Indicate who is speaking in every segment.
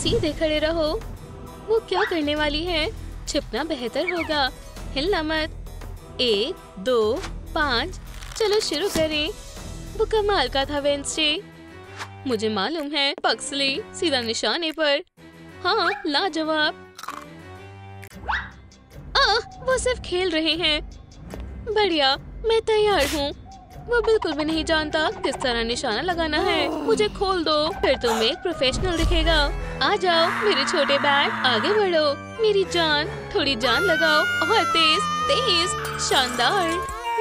Speaker 1: सीधे खड़े रहो। वो क्या करने वाली है? छिपना बेहतर होगा। हिलना मत। 1 2 5। चलो शुरू करें। वो कमाल का था वेडनेसडे। मुझे मालूम है पक्सली सीधा निशाने पर। हाँ लाजवाब। वो सिर्फ खेल रहे हैं। बढ़िया, मैं तैयार हूँ। वो बिल्कुल भी नहीं जानता किस तरह निशाना लगाना है। मुझे खोल दो, फिर तुम एक प्रोफेशनल दिखेगा। आ जाओ मेरे छोटे बैट, आगे बढ़ो। मेरी जान, थोड़ी जान लगाओ और तेज तेज। शानदार।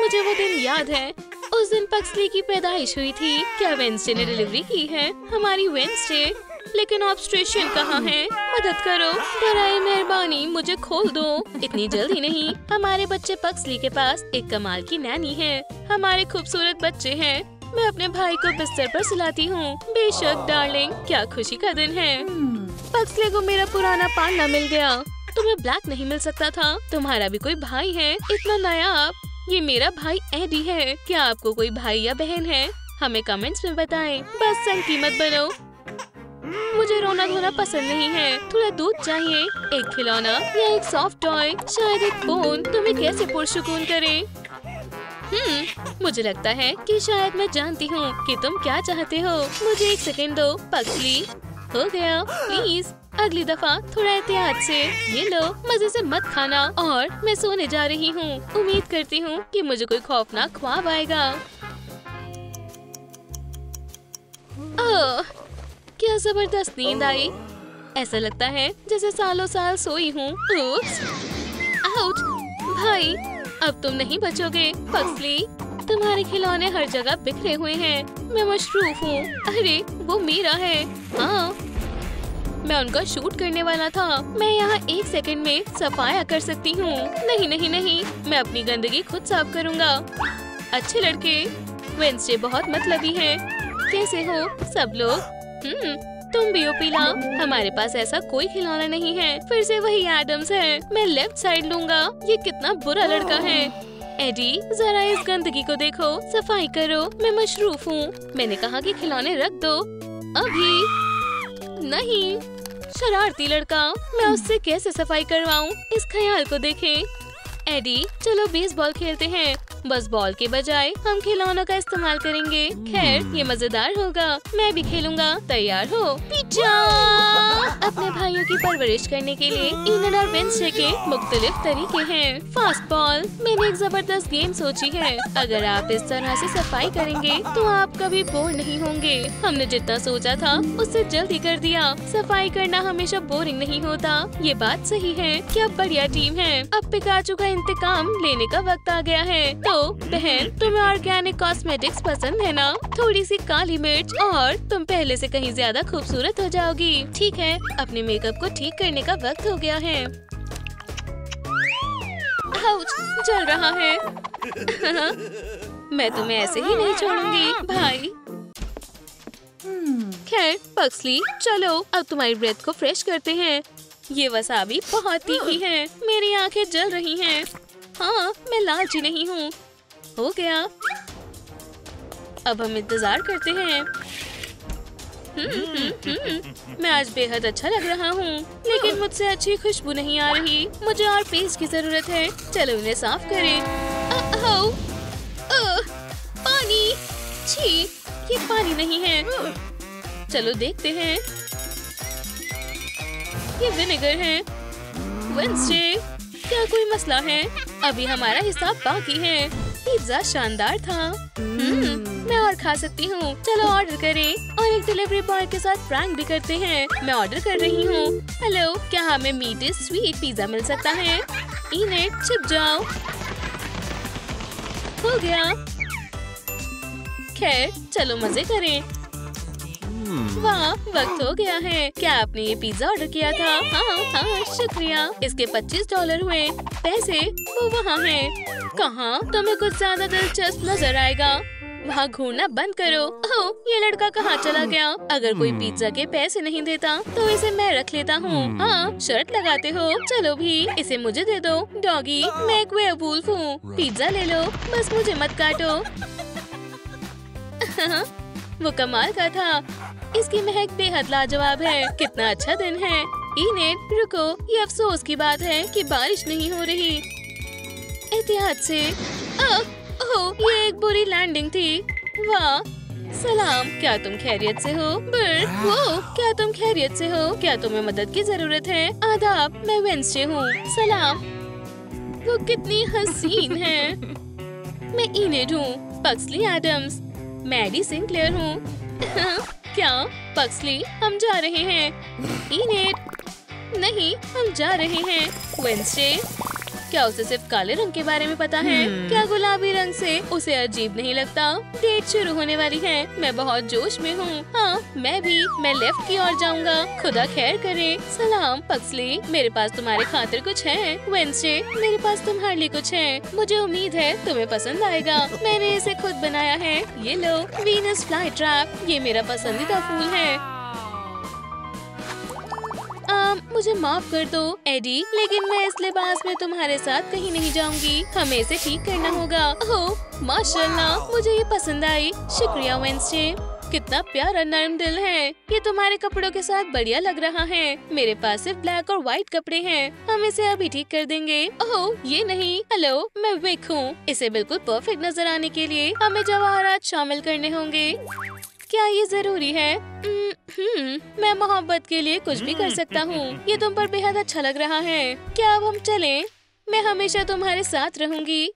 Speaker 1: मुझे वो दिन याद है। उस दिन पक्सली की पैदाइश हुई थी। क्या वेडनेसडे ने डिलीवरी की है? हमारी वेडनेसडे। लेकिन ऑब्स्ट्रेशन कहाँ है? मदद करो बराए मेहरबानी, मुझे खोल दो। इतनी जल्दी नहीं। हमारे बच्चे पक्सली के पास एक कमाल की नैनी है। हमारे खूबसूरत बच्चे हैं। मैं अपने भाई को बिस्तर पर सुलाती हूँ। बेशक डार्लिंग, क्या खुशी का दिन है। पक्सली को मेरा पुराना पालना मिल गया। तुम्हें ब्लैक नहीं मिल सकता था? तुम्हारा भी कोई भाई है? इतना नायाब। ये मेरा भाई एडी है। क्या आपको कोई भाई या बहन है? हमें कमेंट्स में बताएं। बस संकी मत बनो। मुझे रोना धोना पसंद नहीं है। थोड़ा दूध चाहिए, एक खिलौना या एक सॉफ्ट टॉय, शायद एक फोन। तुम्हें कैसे पुरसुकून करे? मुझे लगता है कि शायद मैं जानती हूँ कि तुम क्या चाहते हो। मुझे 1 सेकंड दो पक्सली। हो गया। प्लीज अगली दफा थोड़ा एहतियात से। ये लो, मजे से मत खाना। और मैं सोने जा रही हूँ। उम्मीद करती हूँ कि मुझे कोई खौफनाक ख्वाब आएगा। क्या जबरदस्त नींद आई। ऐसा लगता है जैसे सालों साल सोई हूँ। आउच! भाई, अब तुम नहीं बचोगे। पक्सली, तुम्हारे खिलौने हर जगह बिखरे हुए हैं। मैं मशरूफ हूँ। अरे वो मेरा है। हाँ, मैं उनका शूट करने वाला था। मैं यहाँ 1 सेकंड में सफाया कर सकती हूँ। नहीं नहीं नहीं, मैं अपनी गंदगी खुद साफ करूँगा। अच्छे लड़के। वेडनेसडे बहुत मतलबी है। कैसे हो सब लोग? तुम भी हो पीला। हमारे पास ऐसा कोई खिलौना नहीं है। फिर से वही एडम्स है। मैं लेफ्ट साइड लूंगा। ये कितना बुरा लड़का है। एडी, जरा इस गंदगी को देखो। सफाई करो। मैं मशरूफ हूँ। मैंने कहा कि खिलौने रख दो। अभी नहीं। शरारती लड़का। मैं उससे कैसे सफाई करवाऊँ? इस ख्याल को देखें। एडी, चलो बेसबॉल खेलते हैं। बस बॉल के बजाय हम खिलौनों का इस्तेमाल करेंगे। खैर, ये मजेदार होगा। मैं भी खेलूंगा। तैयार हो? पिज्जा! अपने भाइयों की परवरिश करने के लिए ईनन और वेडनेसडे के मुख्तलिफ तरीके हैं। Fast ball. मैंने एक जबरदस्त गेम सोची है। अगर आप इस तरह से सफाई करेंगे तो आप कभी बोर नहीं होंगे। हमने जितना सोचा था उससे जल्दी कर दिया। सफाई करना हमेशा बोरिंग नहीं होता। ये बात सही है। क्या बढ़िया टीम है। अब पिकाचू का इंतकाम लेने का वक्त आ गया है। तो बहन, तुम्हें ऑर्गेनिक कॉस्मेटिक्स पसंद है ना? थोड़ी सी काली मिर्च और तुम पहले से कहीं ज्यादा खूबसूरत हो जाओगी। ठीक है, अपने मेकअप को ठीक करने का वक्त हो गया है। आउच! जल रहा है। मैं तुम्हें ऐसे ही नहीं छोड़ूंगी भाई। खैर पक्सली, चलो अब तुम्हारी ब्रेथ को फ्रेश करते हैं। ये वसाबी बहुत तीखी है। मेरी आंखें जल रही हैं। हाँ, मैं लालची नहीं हूँ। हो गया। अब हम इंतजार करते हैं। मैं आज बेहद अच्छा लग रहा हूँ, लेकिन मुझसे अच्छी खुशबू नहीं आ रही। मुझे और पेस्ट की जरूरत है। चलो इन्हें साफ करें। पानी! छी, ये पानी नहीं है। चलो देखते हैं। ये विनेगर है। वेडनेसडे, क्या कोई मसला है? अभी हमारा हिसाब बाकी है। पिज्जा शानदार था। मैं और खा सकती हूँ। चलो ऑर्डर करें और एक डिलीवरी बॉय के साथ प्रैंक भी करते हैं। मैं ऑर्डर कर रही हूँ। हेलो, क्या हमें मीट इज स्वीट पिज्जा मिल सकता है? इन्हें छिप जाओ। हो गया। खैर, चलो मजे करें। वाह, वक्त हो गया है। क्या आपने ये पिज्जा ऑर्डर किया था? हाँ, शुक्रिया। इसके $25 हुए। पैसे वो वहाँ हैं। कहाँ? तुम्हें कुछ ज्यादा दिलचस्प नजर आएगा। वहाँ घूरना बंद करो। ओह, ये लड़का कहाँ चला गया? अगर कोई पिज्जा के पैसे नहीं देता तो इसे मैं रख लेता हूँ। हाँ, शर्त लगाते हो? चलो भी, इसे मुझे दे दो। डॉगी, मैं एक वेयरवुल्फ हूँ। पिज्जा ले लो, बस मुझे मत काटो। वो कमाल का था। इसकी महक बेहद लाजवाब है। कितना अच्छा दिन है। इनेट रुको, ये अफसोस की बात है कि बारिश नहीं हो रही। एहतियात से। ओह, ये एक बुरी लैंडिंग थी। वाह, सलाम, क्या तुम खैरियत से हो? बर्ट, वो क्या तुम खैरियत से हो? क्या तुम्हें मदद की जरूरत है? आदाब, मैं वेंसडे हूँ। सलाम। वो कितनी हसीन है। मैं इनेड हूँ, पक्सली एडम्स। मैडी सिंक्लेयर हूँ। क्या पक्सली, हम जा रहे हैं। इनेड, नहीं, हम जा रहे हैं। वेंसडे, क्या उसे सिर्फ काले रंग के बारे में पता है? क्या गुलाबी रंग से उसे अजीब नहीं लगता? डेट शुरू होने वाली है। मैं बहुत जोश में हूँ। हाँ, मैं भी। मैं लेफ्ट की ओर जाऊंगा। खुदा खैर करे। सलाम पक्सली, मेरे पास तुम्हारे खातिर कुछ है। वेंसडे, मेरे पास तुम्हारे लिए कुछ है। मुझे उम्मीद है तुम्हें पसंद आएगा। मैंने इसे खुद बनाया है। ये लो, वीनस फ्लाई ट्रैप। ये मेरा पसंदीदा फूल है। मुझे माफ कर दो एडी, लेकिन मैं इस लिबास में तुम्हारे साथ कहीं नहीं जाऊंगी। हमें इसे ठीक करना होगा। ओह माशाल्लाह, मुझे ये पसंद आई। शुक्रिया वेंसडे, कितना प्यारा नरम दिल है। ये तुम्हारे कपड़ों के साथ बढ़िया लग रहा है। मेरे पास सिर्फ ब्लैक और व्हाइट कपड़े हैं। हम इसे अभी ठीक कर देंगे। ओह ये नहीं। हेलो, मैं विक हूँ। इसे बिल्कुल परफेक्ट नजर आने के लिए हमें जवाहरात शामिल करने होंगे। क्या ये जरूरी है? मैं मोहब्बत के लिए कुछ भी कर सकता हूँ। ये तुम पर बेहद अच्छा लग रहा है। क्या अब हम चलें? मैं हमेशा तुम्हारे साथ रहूंगी।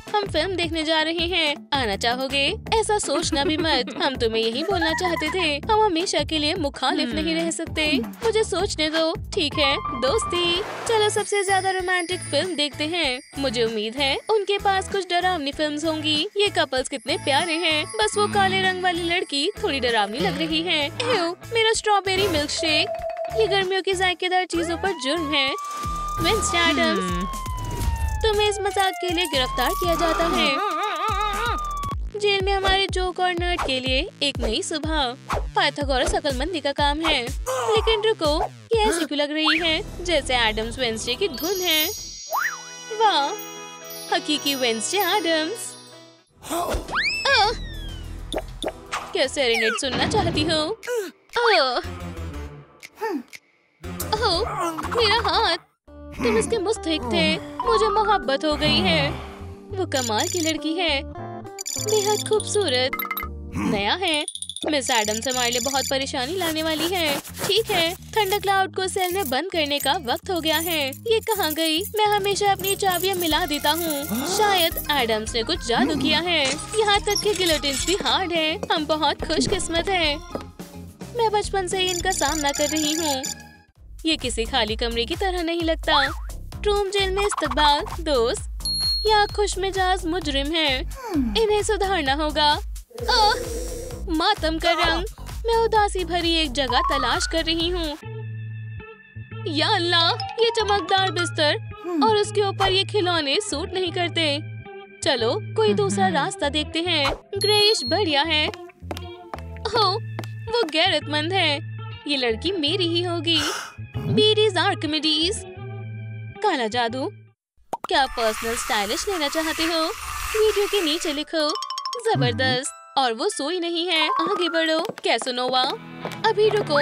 Speaker 1: हम फिल्म देखने जा रहे हैं। आना चाहोगे? ऐसा सोचना भी मत। हम तुम्हें यही बोलना चाहते थे। हम हमेशा के लिए मुखालिफ नहीं रह सकते। मुझे सोचने दो। ठीक है दोस्ती, चलो सबसे ज्यादा रोमांटिक फिल्म देखते हैं। मुझे उम्मीद है उनके पास कुछ डरावनी फिल्म्स होंगी। ये कपल्स कितने प्यारे हैं। बस वो काले रंग वाली लड़की थोड़ी डरावनी लग रही है। मेरा स्ट्रॉबेरी मिल्क शेक। ये गर्मियों की जायकेदार चीजों पर जुर्म है। वेंसडे एडम्स, तुम्हें इस मजाक के लिए गिरफ्तार किया जाता है। जेल में हमारे जोक और नर्ड के लिए एक नई सुबह। पाइथागोरस अक्लमंदी का काम है। लेकिन रुको, ये ऐसी क्यों लग रही है जैसे एडम्स वेंसडे की धुन है। वाह, हकीकी वेंसडे एडम्स। क्या सेरेनेड सुनना चाहती हो? मेरा हाथ, तुम इसके मुस्तहिक थे। मुझे मोहब्बत हो गई है। वो कमाल की लड़की है, बेहद खूबसूरत, नया है। मिस एडम्स हमारे लिए बहुत परेशानी लाने वाली है। ठीक है, थंडर क्लाउड को सेल में बंद करने का वक्त हो गया है। ये कहाँ गई? मैं हमेशा अपनी चाबियाँ मिला देता हूँ। शायद एडम्स ने कुछ जादू किया है। यहाँ तक कि गिलोटिन्स भी हार्ड है। हम बहुत खुशकिस्मत हैं। मैं बचपन से ही इनका सामना कर रही हूँ। ये किसी खाली कमरे की तरह नहीं लगता। ट्रूम जेल में इस्तकबाल, दोस्त या खुशमिजाज मुजरिम है। इन्हें सुधारना होगा। मातम का रंग। मैं उदासी भरी एक जगह तलाश कर रही हूँ। या अल्लाह, ये चमकदार बिस्तर और उसके ऊपर ये खिलौने सूट नहीं करते। चलो कोई दूसरा रास्ता देखते हैं। ग्रेइश बढ़िया है। ओह, वो गैरतमंद है। ये लड़की मेरी ही होगी। बीडीज आर्किमिडीज। काला जादू। क्या पर्सनल स्टाइलिश लेना चाहते हो? वीडियो के नीचे लिखो जबरदस्त। और वो सोई नहीं है। आगे बढ़ो कैसोनोवा। अभी रुको,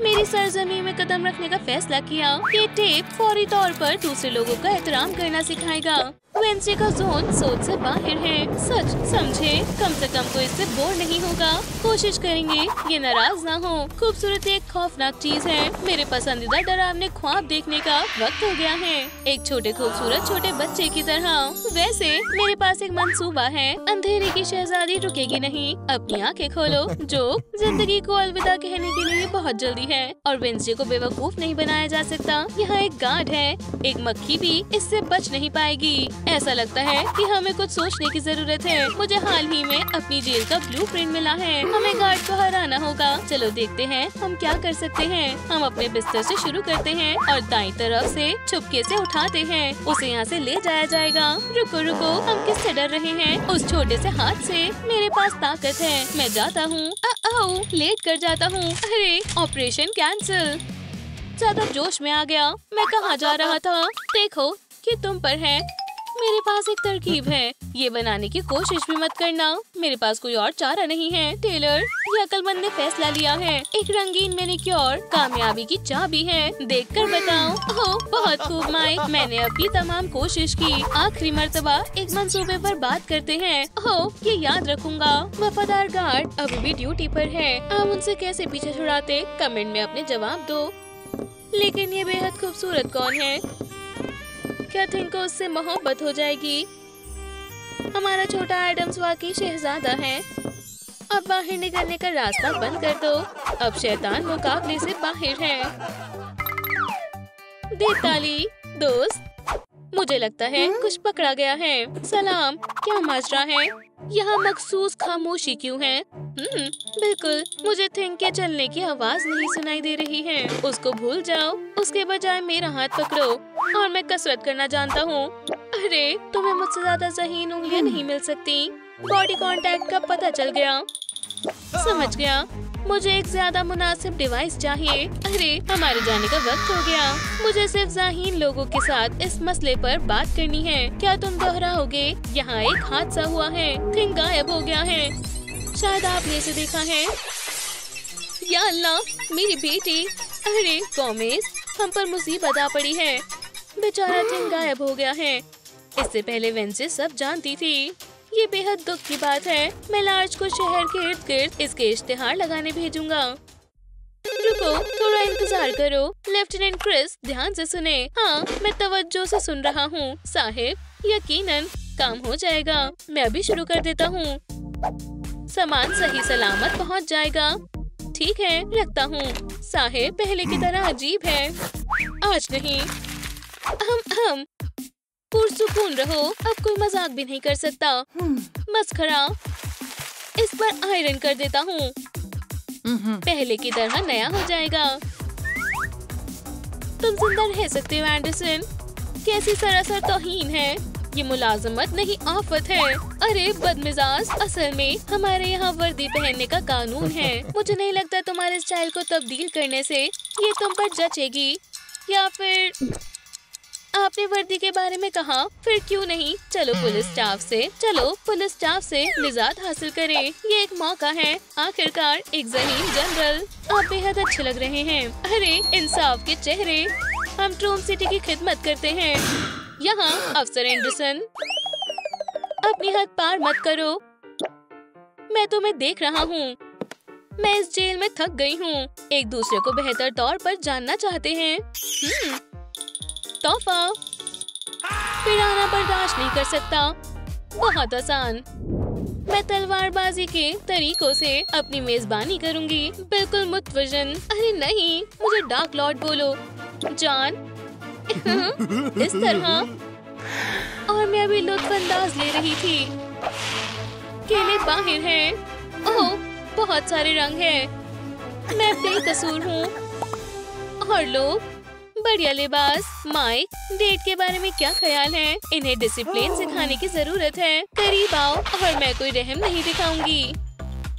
Speaker 1: मेरी सरजमी में कदम रखने का फैसला किया। ये टेप फौरी तौर पर दूसरे लोगों का एहतराम करना सिखाएगा। वेंसडे का जोन सोच से बाहर है। सच समझे, कम से कम कोई इससे बोर नहीं होगा। कोशिश करेंगे ये नाराज ना हो। खूबसूरती एक खौफनाक चीज है। मेरे पसंदीदा डरावने ख्वाब देखने का वक्त हो गया है, एक छोटे खूबसूरत छोटे बच्चे की तरह। वैसे मेरे पास एक मंसूबा है। अंधेरे की शहजादी रुकेगी नहीं। अपनी आंखें खोलो। जो जिंदगी को अलविदा कहने के लिए बहुत जल्दी है और वेंसडे को बेवकूफ नहीं बनाया जा सकता। यहाँ एक गार्ड है। एक मक्खी भी इससे बच नहीं पाएगी। ऐसा लगता है कि हमें कुछ सोचने की जरूरत है। मुझे हाल ही में अपनी जेल का ब्लूप्रिंट मिला है। हमें गार्ड को हराना होगा। चलो देखते हैं हम क्या कर सकते हैं। हम अपने बिस्तर से शुरू करते हैं और दाईं तरफ से छुपके से उठाते हैं। उसे यहाँ से ले जाया जाएगा। रुको रुको, हम किससे डर रहे हैं? उस छोटे से हाथ से। मेरे पास ताकत है। मैं जाता हूँ। लेट कर जाता हूँ। अरे, ऑपरेशन कैंसिल। ज्यादा जोश में आ गया। मैं कहाँ जा रहा था? देखो कि तुम पर है। मेरे पास एक तरकीब है, ये बनाने की कोशिश भी मत करना, मेरे पास कोई और चारा नहीं है। टेलर, ये अक्लमंद ने फैसला लिया है, एक रंगीन मैनीक्योर कामयाबी की चाबी है, देखकर बताओ। ओह बहुत खूब माइक, मैंने अपनी तमाम कोशिश की। आखिरी मर्तबा एक मंसूबे पर बात करते हैं। ओह ये याद रखूंगा। वफादार गार्ड अभी भी ड्यूटी पर है, आप उनसे कैसे पीछे छुड़ाते? कमेंट में अपने जवाब दो। लेकिन ये बेहद खूबसूरत कौन है? क्या थिंक को उससे मोहब्बत हो जाएगी? हमारा छोटा एडम्स वाकई शहजादा है। अब बाहर निकलने का रास्ता बंद कर दो, अब शैतान मुकाबले से बाहर है। दे ताली दोस्त, मुझे लगता है कुछ पकड़ा गया है। सलाम, क्या माजरा है? यहाँ मखसूस खामोशी क्यों है? बिल्कुल, मुझे थिंक के चलने की आवाज नहीं सुनाई दे रही है। उसको भूल जाओ, उसके बजाय मेरा हाथ पकड़ो और मैं कसरत करना जानता हूँ। अरे तुम्हें मुझसे ज्यादा ज़हीन उंगलियां नहीं मिल सकती। बॉडी कांटेक्ट का पता चल गया। समझ गया, मुझे एक ज्यादा मुनासिब डिवाइस चाहिए। अरे हमारे जाने का वक्त हो गया। मुझे सिर्फ ज़हीन लोगों के साथ इस मसले पर बात करनी है। क्या तुम दोहराओगे? यहाँ एक हादसा हुआ है, थिंक गायब हो गया है। शायद आपने इसे देखा है। या अल्लाह, मेरी बेटी। अरे गोमेज, हम पर मुसीबत आ पड़ी है। बेचारा थिंक गायब हो गया है। इससे पहले वेंसे सब जानती थी। ये बेहद दुख की बात है। मैं लार्ज को शहर के इर्द गिर्द इसके इश्तिहार लगाने भेजूंगा। रुको, थोड़ा इंतजार करो। लेफ्टिनेंट क्रिस, ध्यान से सुने। हाँ, मैं तवज्जो से सुन रहा हूँ साहिब। यकीनन काम हो जाएगा। मैं अभी शुरू कर देता हूँ। सामान सही सलामत पहुँच जाएगा। ठीक है, रखता हूँ। साहिब पहले की तरह अजीब है। आज नहीं। पुरसुकून रहो, अब कोई मजाक भी नहीं कर सकता। मस्खरा। इस पर आयरन कर देता हूँ, पहले की तरह नया हो जाएगा। तुम जिंदा रह सकते हो एंडरसन। कैसी सरासर तौहीन है। ये मुलाजमत नहीं, आफत है। अरे बदमिजाज, असल में हमारे यहाँ वर्दी पहनने का कानून है। मुझे नहीं लगता तुम्हारे स्टाइल को तब्दील करने से ये तुम पर जचेगी। या फिर आपने वर्दी के बारे में कहा, फिर क्यों नहीं? चलो पुलिस स्टाफ से निजात हासिल करें। ये एक मौका है। आखिरकार एक ज़हीन जनरल। आप बेहद अच्छे लग रहे हैं। अरे इंसाफ के चेहरे। हम ट्रूम सिटी की खिदमत करते हैं। यहाँ अफसर एंडरसन, अपनी हद पार मत करो। मैं तुम्हें देख रहा हूँ। मैं इस जेल में थक गई हूँ। एक दूसरे को बेहतर तौर पर जानना चाहते हैं। तोहफा पिराना बर्दाश्त नहीं कर सकता। बहुत आसान। मैं तलवारबाजी के तरीकों से अपनी मेजबानी करूंगी। बिल्कुल मुतवजन। अरे नहीं, मुझे डार्क लॉर्ड बोलो। जान इस तरह। और मैं अभी लुत्फानंदाज ले रही थी। केले बाहर हैं। ओह बहुत सारे रंग हैं। मैं बेकसूर हूँ। और लोग बढ़िया लिबास। माइक, डेट के बारे में क्या ख्याल है? इन्हें डिसिप्लिन सिखाने की जरूरत है। करीब आओ और मैं कोई रहम नहीं दिखाऊंगी।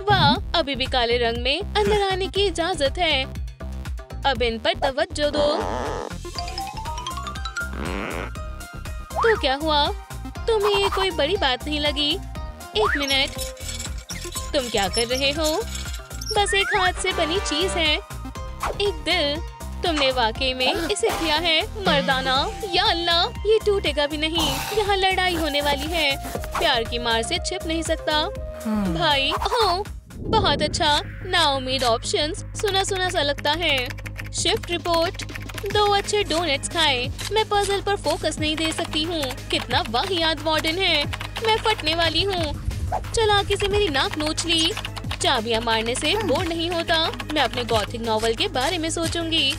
Speaker 1: वाह, अभी भी काले रंग में अंदर आने की इजाजत है। अब इन पर तवज्जो दो। तो क्या हुआ? तुम्हें ये कोई बड़ी बात नहीं लगी? एक मिनट, तुम क्या कर रहे हो? बस एक हाथ से बनी चीज है, एक दिल। तुमने वाकई में इसे किया है। मर्दाना। या अल्लाह, ये टूटेगा भी नहीं। यहाँ लड़ाई होने वाली है। प्यार की मार से छिप नहीं सकता। भाई, ओह बहुत अच्छा। नाउमीद ऑप्शंस सुना सुना सा लगता है। Shift report. 2 अच्छे डोनट्स खाए। मैं पजल पर फोकस नहीं दे सकती हूँ। कितना वाहियात वार्डन है। मैं फटने वाली हूँ। चालाकी से मेरी नाक नोच ली। चाबियां मारने से बोर नहीं होता। मैं अपने गॉथिक नॉवल के बारे में सोचूंगी।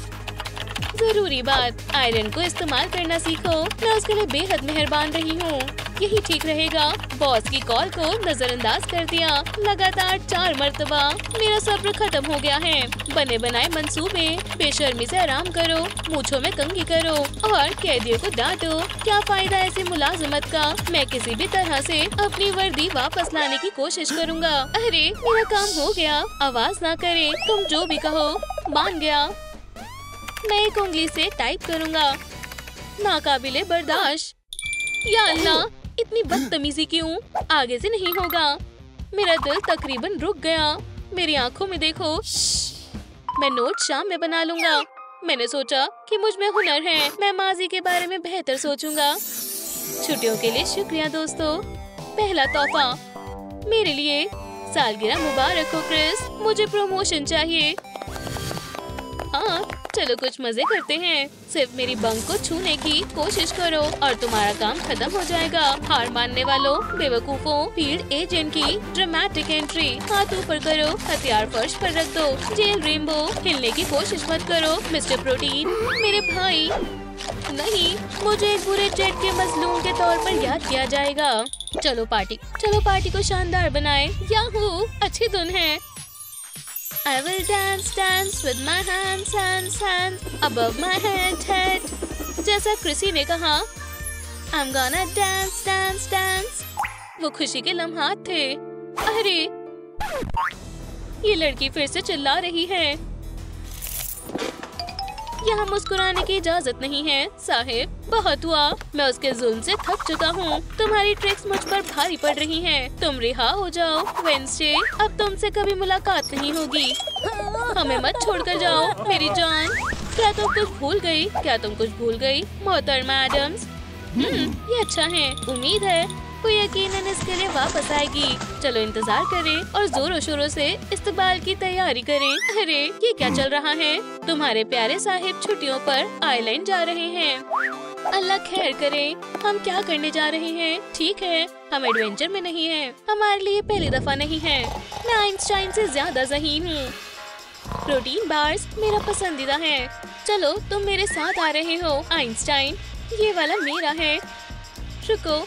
Speaker 1: जरूरी बात, आयरन को इस्तेमाल करना सीखो। मैं उसके लिए बेहद मेहरबान रही हूँ। यही ठीक रहेगा। बॉस की कॉल को नजरअंदाज कर दिया। लगातार 4 मर्तबा। मेरा सब्र खत्म हो गया है। बने बनाए मंसूबे। बेशर्मी से आराम करो, मूंछों में कंघी करो और कैदियों को डांटो। क्या फायदा ऐसी मुलाजमत का? मैं किसी भी तरह से अपनी वर्दी वापस लाने की कोशिश करूँगा। अरे मेरा काम हो गया। आवाज ना करे, तुम जो भी कहो। मान गया। मैं एक उंगली से टाइप करूँगा। नाकाबिले बर्दाश्त। या अल्लाह, इतनी बदतमीजी क्यों? आगे से नहीं होगा। मेरा दिल तकरीबन रुक गया। मेरी आंखों में देखो। मैं नोट शाम में बना लूंगा। मैंने सोचा कि मुझ में हुनर है। मैं माजी के बारे में बेहतर सोचूंगा। छुट्टियों के लिए शुक्रिया दोस्तों। पहला तोहफा मेरे लिए। सालगिरह मुबारक हो क्रिस। मुझे प्रमोशन चाहिए। हाँ, चलो कुछ मजे करते हैं। सिर्फ मेरी बंक को छूने की कोशिश करो और तुम्हारा काम खत्म हो जाएगा। हार मानने वालों, बेवकूफों, फील्ड एजेंट की ड्रामेटिक एंट्री। हाथ ऊपर करो, हथियार फर्श पर रख दो। जेल रेनबो, हिलने की कोशिश मत करो। मिस्टर प्रोटीन, मेरे भाई। नहीं, मुझे एक बुरे जेट के मजलूम के तौर पर याद किया जाएगा। चलो पार्टी को शानदार बनाए। याहू, अच्छी धुन है। I will dance with my hands above my head. जैसा क्रिसी ने कहा, I'm gonna dance. वो खुशी के लम्हात थे। अरे, ये लड़की फिर से चिल्ला रही है। यहाँ मुस्कुराने की इजाजत नहीं है साहिब। बहुत हुआ। मैं उसके जुल्म से थक चुका हूँ। तुम्हारी ट्रिक्स मुझ पर भारी पड़ रही हैं। तुम रिहा हो जाओ वेंसडे। अब तुमसे कभी मुलाकात नहीं होगी। हमें मत छोड़कर जाओ मेरी जान। क्या तुम कुछ भूल गई मोहतरमा एडम्स? ये अच्छा है। उम्मीद है वो यकीनन इसके लिए वापस आएगी। चलो इंतजार करें और जोरों शोरों से इस्तकबाल की तैयारी करें। अरे, ये क्या चल रहा है? तुम्हारे प्यारे साहिब छुट्टियों पर आइलैंड जा रहे हैं। अल्लाह खैर करे। हम क्या करने जा रहे हैं? ठीक है, हम एडवेंचर में नहीं हैं। हमारे लिए पहली दफा नहीं है। मैं आइंस्टाइन से ज्यादा ज़हीन हूँ। प्रोटीन बार्स मेरा पसंदीदा है। चलो तुम मेरे साथ आ रहे हो आइंस्टाइन। ये वाला मेरा है। रुको,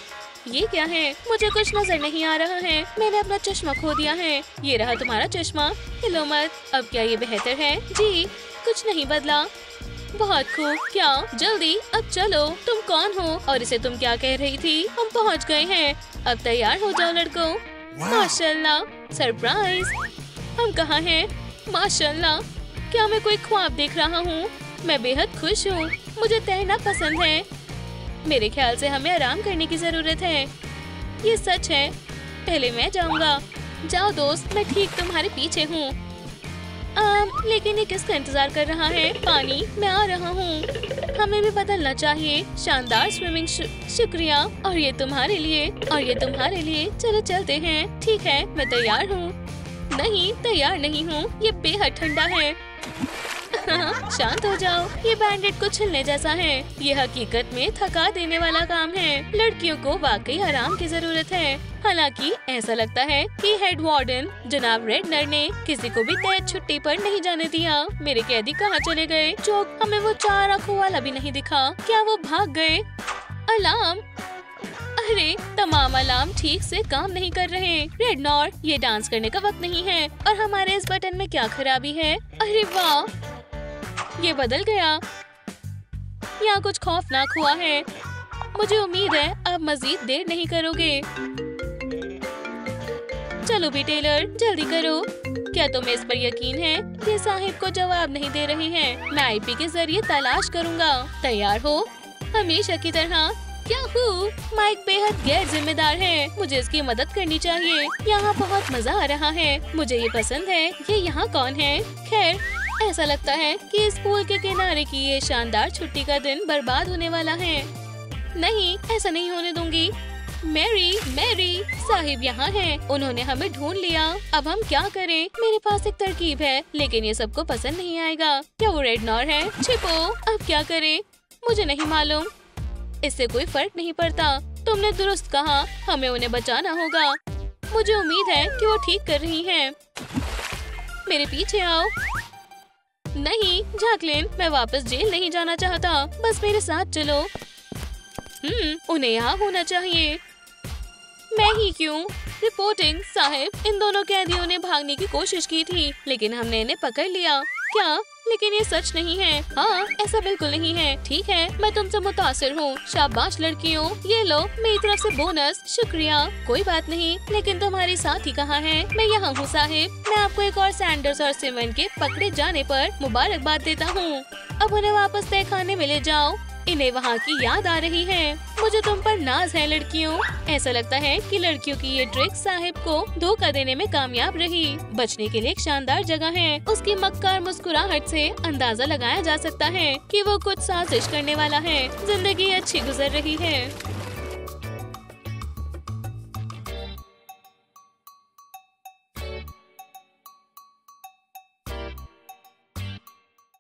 Speaker 1: ये क्या है? मुझे कुछ नजर नहीं आ रहा है। मैंने अपना चश्मा खो दिया है। ये रहा तुम्हारा चश्मा। हिलो मत। अब क्या ये बेहतर है? जी, कुछ नहीं बदला। बहुत खूब। क्या? जल्दी, अब चलो। तुम कौन हो और इसे तुम क्या कह रही थी? हम पहुंच गए हैं। अब तैयार हो जाओ लड़कों। माशाल्लाह, सरप्राइज। हम कहाँ हैं? माशाल्लाह, क्या मैं कोई ख्वाब देख रहा हूँ? मैं बेहद खुश हूँ। मुझे तैरना पसंद है। मेरे ख्याल से हमें आराम करने की जरूरत है। ये सच है। पहले मैं जाऊंगा। जाओ दोस्त, मैं ठीक तुम्हारे पीछे हूँ। लेकिन ये किसका इंतजार कर रहा है? पानी, मैं आ रहा हूँ। हमें भी बदलना चाहिए। शानदार स्विमिंग, शुक्रिया। और ये तुम्हारे लिए। चलो चलते हैं। ठीक है, मैं तैयार हूँ। नहीं, तैयार नहीं हूँ। ये बेहद ठंडा है। शांत हो जाओ। ये बैंडेड को छिलने जैसा है। ये हकीकत में थका देने वाला काम है। लड़कियों को वाकई आराम की जरूरत है। हालांकि ऐसा लगता है कि हेड वार्डन जनाब रेडनर ने किसी को भी तय छुट्टी पर नहीं जाने दिया। मेरे कैदी कहाँ चले गए? चौक, हमें वो 4 आंखों वाला भी नहीं दिखा। क्या वो भाग गए? अलार्म, अरे तमाम अलार्म ठीक से काम नहीं कर रहे। रेडनर, ये डांस करने का वक्त नहीं है। और हमारे इस बटन में क्या खराबी है? अरे वाह, ये बदल गया। यहाँ कुछ खौफनाक हुआ है। मुझे उम्मीद है आप मजीद देर नहीं करोगे। चलो भी टेलर, जल्दी करो। क्या तुम्हें इस पर यकीन है? ये साहिब को जवाब नहीं दे रही हैं। मैं आईपी के जरिए तलाश करूँगा। तैयार हो? हमेशा की तरह। याहू, माइक बेहद गैर जिम्मेदार है। मुझे इसकी मदद करनी चाहिए। यहाँ बहुत मजा आ रहा है। मुझे ये पसंद है। ये यहाँ कौन है? खैर, ऐसा लगता है कि स्कूल के किनारे की ये शानदार छुट्टी का दिन बर्बाद होने वाला है। नहीं, ऐसा नहीं होने दूंगी। मैरी, साहिब यहाँ हैं। उन्होंने हमें ढूंढ लिया। अब हम क्या करें? मेरे पास एक तरकीब है, लेकिन ये सबको पसंद नहीं आएगा। क्या वो रेडनर है? छिपो। अब क्या करें? मुझे नहीं मालूम। इससे कोई फर्क नहीं पड़ता। तुमने दुरुस्त कहा, हमें उन्हें बचाना होगा। मुझे उम्मीद है कि वो ठीक कर रही हैं। मेरे पीछे आओ। नहीं जैकलिन, मैं वापस जेल नहीं जाना चाहता। बस मेरे साथ चलो। उन्हें यहाँ होना चाहिए। मैं ही क्यों? रिपोर्टिंग साहिब, इन दोनों कैदियों ने भागने की कोशिश की थी, लेकिन हमने इन्हें पकड़ लिया। क्या? लेकिन ये सच नहीं है। हाँ, ऐसा बिल्कुल नहीं है। ठीक है, मैं तुमसे मुतासिर हूँ। शाबाश लड़कियों, ये लो मेरी तरफ से बोनस। शुक्रिया। कोई बात नहीं, लेकिन तुम्हारी साथी कहाँ है? मैं यहाँ हूँ साहिब। मैं आपको एक और सैंडर्स और सिमन के पकड़े जाने पर मुबारकबाद देता हूँ। अब उन्हें वापस तहखाने में ले जाओ। इन्हें वहाँ की याद आ रही है। मुझे तुम पर नाज है लड़कियों। ऐसा लगता है कि लड़कियों की ये ट्रिक साहिब को धोखा देने में कामयाब रही। बचने के लिए एक शानदार जगह है। उसकी मक्कार मुस्कुराहट से अंदाजा लगाया जा सकता है कि वो कुछ साजिश करने वाला है। जिंदगी अच्छी गुजर रही है।